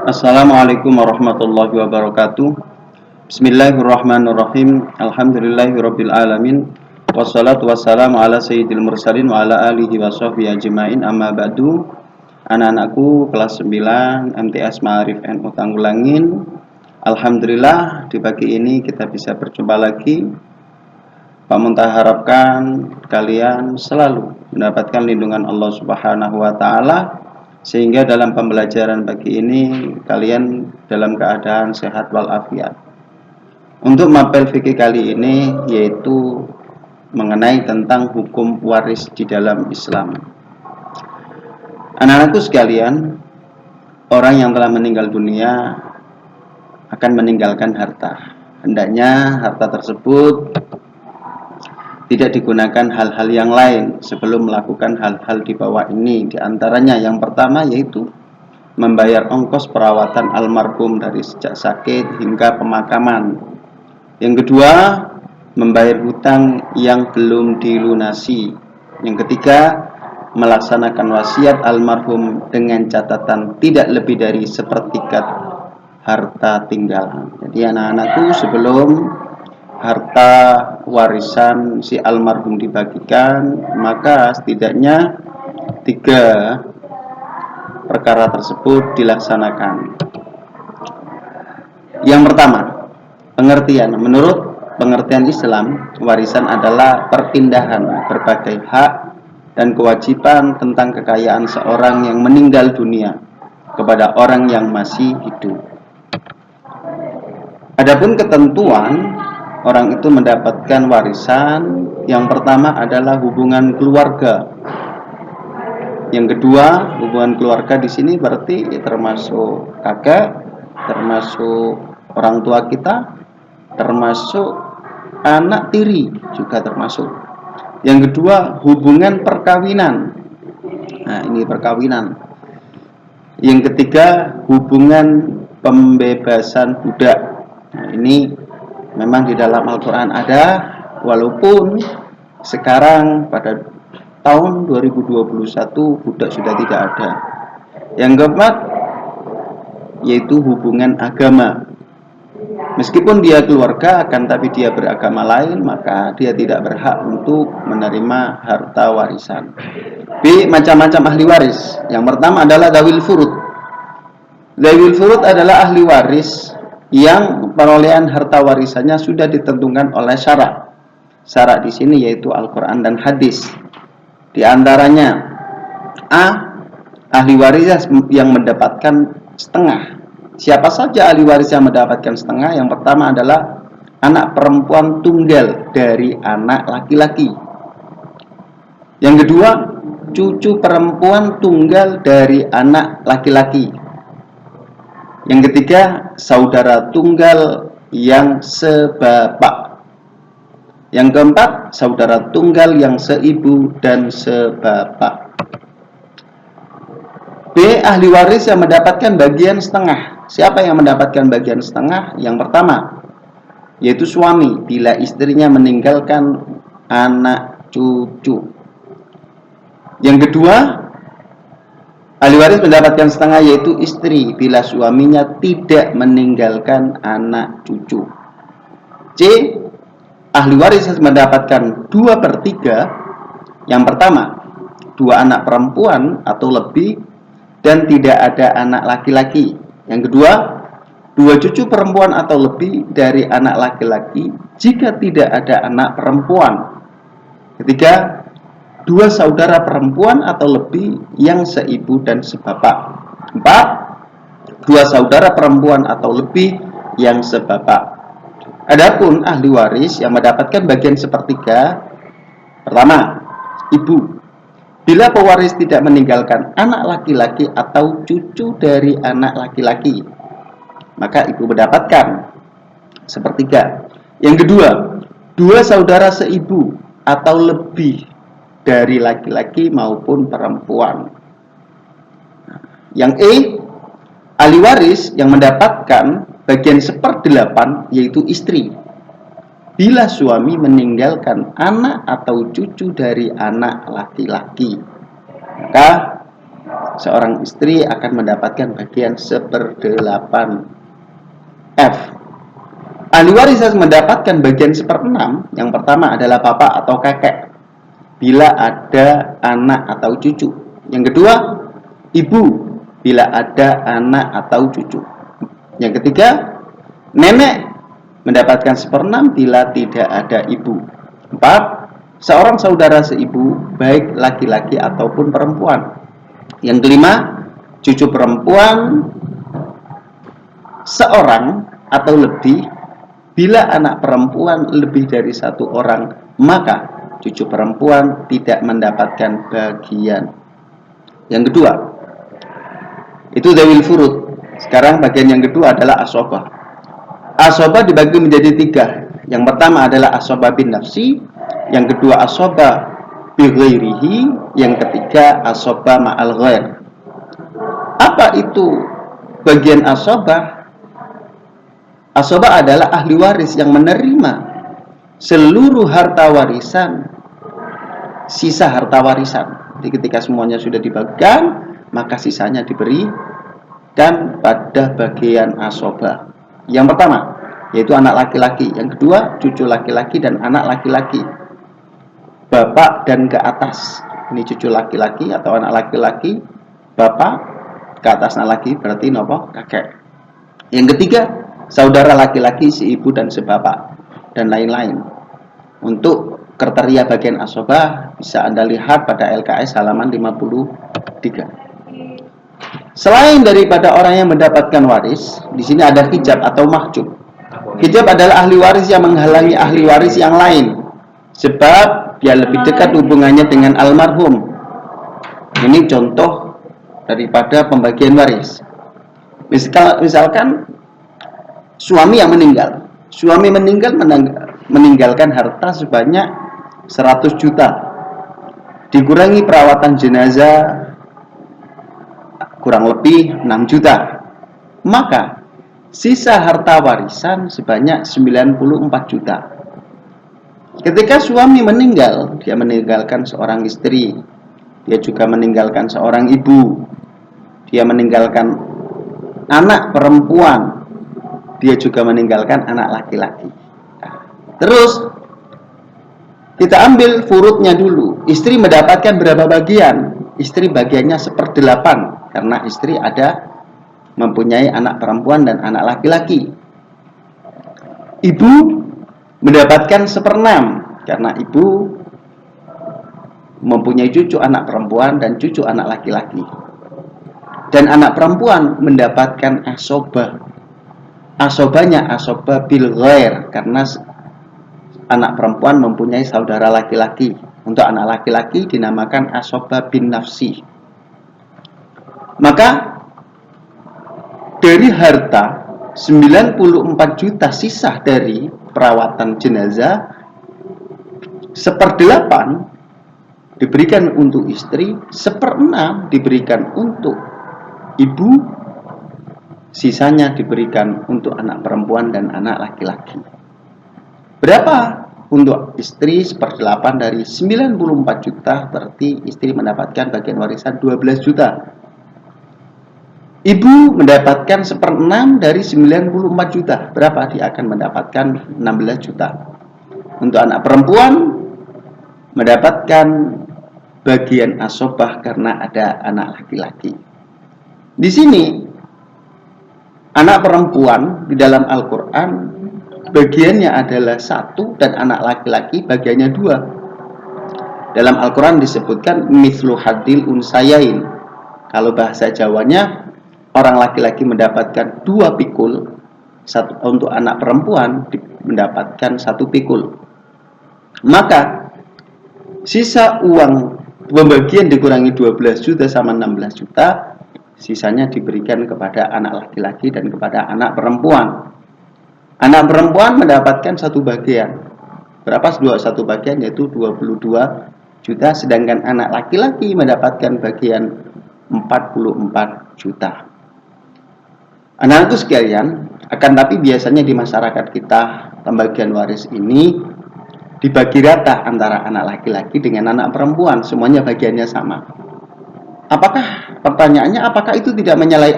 Assalamualaikum warahmatullahi wabarakatuh. Bismillahirrahmanirrahim. Alhamdulillahirabbil alamin. Wassalatu wassalamu ala sayyidil mursalin wa ala alihi wa sahbihi ajmain. Amma ba'du. Anak-anakku kelas 9 MTS Ma'arif NU Tanggulangin. Alhamdulillah di pagi ini kita bisa berjumpa lagi. Pak Muntah harapkan kalian selalu mendapatkan lindungan Allah Subhanahu wa taala, sehingga dalam pembelajaran pagi ini kalian dalam keadaan sehat walafiat. Untuk mapel fikih kali ini yaitu mengenai tentang hukum waris di dalam Islam. Anak-anakku sekalian, orang yang telah meninggal dunia akan meninggalkan harta. Hendaknya harta tersebut tidak digunakan hal-hal yang lain sebelum melakukan hal-hal di bawah ini. Di antaranya yang pertama yaitu membayar ongkos perawatan almarhum dari sejak sakit hingga pemakaman. Yang kedua, membayar hutang yang belum dilunasi. Yang ketiga, melaksanakan wasiat almarhum dengan catatan tidak lebih dari sepertiga harta tinggalan. Jadi anak-anakku, sebelum harta warisan si almarhum dibagikan, maka setidaknya 3 perkara tersebut dilaksanakan. Yang pertama, pengertian. Menurut pengertian Islam, warisan adalah perpindahan berbagai hak dan kewajiban tentang kekayaan seorang yang meninggal dunia kepada orang yang masih hidup. Adapun ketentuan orang itu mendapatkan warisan, yang pertama adalah hubungan keluarga. Yang kedua, hubungan keluarga di sini berarti termasuk kakak, termasuk orang tua kita, termasuk anak tiri juga termasuk. Yang kedua, hubungan perkawinan. Nah, ini perkawinan. Yang ketiga, hubungan pembebasan budak. Nah, ini memang di dalam Al-Quran ada, walaupun sekarang pada tahun 2021 budak sudah tidak ada. Yang keempat, yaitu hubungan agama. Meskipun dia keluarga, akan tapi dia beragama lain, maka dia tidak berhak untuk menerima harta warisan. B. Macam-macam ahli waris. Yang pertama adalah zawil furud. Zawil furud adalah ahli waris yang perolehan harta warisannya sudah ditentukan oleh syarak. Syarak di sini yaitu Al-Quran dan hadis. Di antaranya A. Ahli waris yang mendapatkan setengah. Siapa saja ahli waris yang mendapatkan setengah? Yang pertama adalah anak perempuan tunggal dari anak laki-laki. Yang kedua, cucu perempuan tunggal dari anak laki-laki. Yang ketiga, saudara tunggal yang sebapak. Yang keempat, saudara tunggal yang seibu dan sebapak. B. Ahli waris yang mendapatkan bagian setengah. Siapa yang mendapatkan bagian setengah? Yang pertama, yaitu suami bila istrinya meninggalkan anak cucu. Yang kedua, ahli waris mendapatkan setengah yaitu istri bila suaminya tidak meninggalkan anak cucu. C. Ahli waris mendapatkan 2/3. Yang pertama, 2 anak perempuan atau lebih dan tidak ada anak laki-laki. Yang kedua, 2 cucu perempuan atau lebih dari anak laki-laki jika tidak ada anak perempuan. Ketiga, 2 saudara perempuan atau lebih yang seibu dan sebapak. 4. 2 saudara perempuan atau lebih yang sebapak. Adapun ahli waris yang mendapatkan bagian sepertiga, pertama, ibu. Bila pewaris tidak meninggalkan anak laki-laki atau cucu dari anak laki-laki, maka ibu mendapatkan sepertiga. Yang kedua, 2 saudara seibu atau lebih dari laki-laki maupun perempuan. Yang E, ahli waris yang mendapatkan bagian 1/8 yaitu istri. Bila suami meninggalkan anak atau cucu dari anak laki-laki, maka seorang istri akan mendapatkan bagian 1/8 F. Ahli waris mendapatkan bagian 1/6. Yang pertama adalah bapak atau kakek bila ada anak atau cucu. Yang kedua, ibu bila ada anak atau cucu. Yang ketiga, nenek mendapatkan 1/6 bila tidak ada ibu. 4. Seorang saudara seibu, baik laki-laki ataupun perempuan. Yang kelima, cucu perempuan seorang atau lebih. Bila anak perempuan lebih dari 1 orang, maka cucu perempuan tidak mendapatkan bagian. Yang kedua, itu dzawil furud. Sekarang bagian yang kedua adalah asobah. Asobah dibagi menjadi 3. Yang pertama adalah asobah bin nafsi, yang kedua asobah bi ghairihi, yang ketiga asobah ma'al ghair. Apa itu bagian asobah? Asobah adalah ahli waris yang menerima seluruh harta warisan, sisa harta warisan. Jadi ketika semuanya sudah dibagikan, maka sisanya diberikan pada bagian asobah. Yang pertama, yaitu anak laki-laki. Yang kedua, cucu laki-laki dan anak laki-laki. Bapak dan ke atas. Ini cucu laki-laki atau anak laki-laki. Bapak ke atas anak laki, berarti nopo kakek. Yang ketiga, saudara laki-laki, si ibu dan sebapak, dan lain-lain. Untuk kriteria bagian asobah bisa Anda lihat pada LKS halaman 53. Selain daripada orang yang mendapatkan waris, di sini ada hijab atau mahjub. Hijab adalah ahli waris yang menghalangi ahli waris yang lain, sebab dia lebih dekat hubungannya dengan almarhum. Ini contoh daripada pembagian waris. Misalkan suami yang meninggal. Suami meninggalkan harta sebanyak 100 juta. Dikurangi perawatan jenazah kurang lebih 6 juta. Maka sisa harta warisan sebanyak 94 juta. Ketika suami meninggal, dia meninggalkan seorang istri. Dia juga meninggalkan seorang ibu. Dia meninggalkan anak perempuan. Dia juga meninggalkan anak laki-laki. Terus kita ambil furudnya dulu. Istri mendapatkan berapa bagian? Istri bagiannya 1/8 karena istri ada mempunyai anak perempuan dan anak laki-laki. Ibu mendapatkan 1/6 karena ibu mempunyai cucu anak perempuan dan cucu anak laki-laki. Dan anak perempuan mendapatkan asobah. Asobahnya asobah bil ghair karena anak perempuan mempunyai saudara laki-laki. Untuk anak laki-laki dinamakan asobah bin nafsi. Maka dari harta 94 juta sisa dari perawatan jenazah, 1/8 diberikan untuk istri, 1/6 diberikan untuk ibu, sisanya diberikan untuk anak perempuan dan anak laki-laki. Berapa untuk istri? 1/8 dari 94 juta, berarti istri mendapatkan bagian warisan 12 juta. Ibu mendapatkan 1/6 dari 94 juta. Berapa? Dia akan mendapatkan 16 juta. Untuk anak perempuan mendapatkan bagian asobah karena ada anak laki-laki. Di sini anak perempuan di dalam Al-Quran bagiannya adalah 1 dan anak laki-laki bagiannya 2. Dalam Al-Quran disebutkan mithlu hadil unsayain. Kalau bahasa Jawanya, orang laki-laki mendapatkan 2 pikul, untuk anak perempuan mendapatkan 1 pikul. Maka sisa uang pembagian dikurangi 12 juta sama 16 juta, sisanya diberikan kepada anak laki-laki dan kepada anak perempuan. Anak perempuan mendapatkan 1 bagian. Berapa 1 bagian? Yaitu 22 juta. Sedangkan anak laki-laki mendapatkan bagian 44 juta. Anak-anakku sekalian, akan tapi biasanya di masyarakat kita pembagian waris ini dibagi rata antara anak laki-laki dengan anak perempuan. Semuanya bagiannya sama. Apakah pertanyaannya apakah itu tidak menyalahi